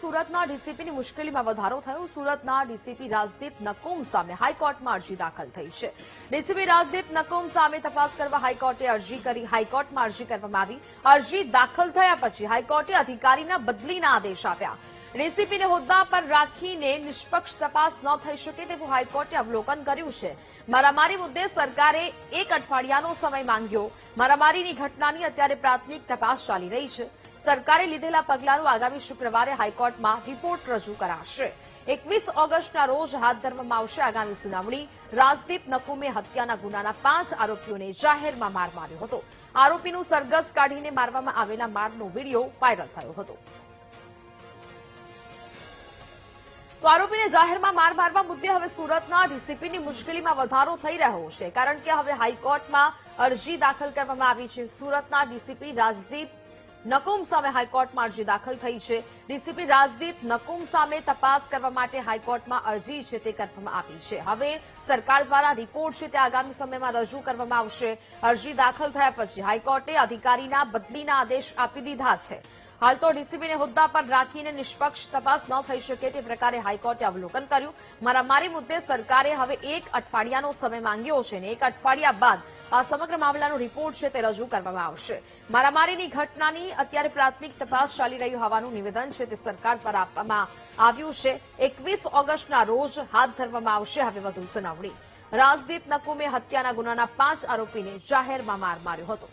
સુરતના ડીસીપીની મુશ્કેલીમાં વધારો થયો। સુરતના ડીસીપી રાજદીપ નકુમ સામે હાઈકોર્ટમાં અરજી દાખલ થઈ છે। ડીસીપી રાજદીપ નકુમ સામે તપાસ કરવા હાઈકોર્ટે અરજી કરી। હાઈકોર્ટમાં અરજી કરવામાં આવી। અરજી દાખલ થયા પછી હાઈકોર્ટે અધિકારીના બદલીના આદેશ આપ્યા। ડીસીપીને હોદ્દા પર રાખીને નિષ્પક્ષ તપાસ ન થઈ શકે તેવું હાઈકોર્ટે અવલોકન કર્યું છે। મારામારી મુદ્દે સરકારે 1 અઠવાડિયાનો સમય માંગ્યો। મારામારીની ઘટનાની અત્યારે પ્રાથમિક તપાસ ચાલી રહી છે। સરકારે લીધેલા પગલાંનો આગામી શુક્રવારે હાઈકોર્ટમાં રિપોર્ટ રજૂ કરાશે। 21 ઓગસ્ટના રોજ હાથ ધરવામાં આવશે આગામી સુનાવણી। રાજદીપ નકુમે હત્યાના ગુનાના 5 આરોપીઓને જાહેરમાં માર માર્યો હતો। આરોપીનું સરઘસ કાઢીને મારવામાં આવેલા મારનો વિડીયો વાયરલ થયો હતો। તો આરોપીને જાહેરમાં માર મારવા મુદ્દે હવે સુરતના ડીસીપીની મુશ્કેલીમાં વધારો થઈ રહ્યો છે, કારણ કે હવે હાઈકોર્ટમાં અરજી દાખલ કરવામાં આવી છે। સુરતના ડીસીપી રાજદીપ નકુમ સામે હાઈકોર્ટમાં અરજી દાખલ થઈ છે। ડીસીપી રાજદીપ નકુમ સામે તપાસ કરવા માટે હાઈકોર્ટમાં અરજી છે તે કરવામાં આવી છે। હવે સરકાર દ્વારા રિપોર્ટ છે તે આગામી સમયમાં રજૂ કરવામાં આવશે। અરજી દાખલ થયા પછી હાઈકોર્ટે અધિકારીના બદલીના આદેશ આપી દીધા છે। હાલ તો ડીસીપીને હોદ્દા પર રાખીને નિષ્પક્ષ તપાસ ન થઈ શકે તે પ્રકારે હાઈકોર્ટે અવલોકન કર્યું। મારામારી મુદ્દે સરકારે હવે 1 અઠવાડિયાનો સમય માંગ્યો છે અને 1 અઠવાડિયા બાદ આ સમગ્ર મામલાનો રિપોર્ટ છે તે રજૂ કરવામાં આવશે। મારામારીની ઘટનાની અત્યારે પ્રાથમિક તપાસ ચાલી રહી હોવાનું નિવેદન છે તે સરકાર દ્વારા આપવામાં આવ્યું છે। 21 ઓગસ્ટના રોજ હાથ ધરવામાં આવશે હવે વધુ સુનાવણી। રાજદીપ નકુમે હત્યાના ગુનાના 5 આરોપીને જાહેરમાં માર માર્યો હતો।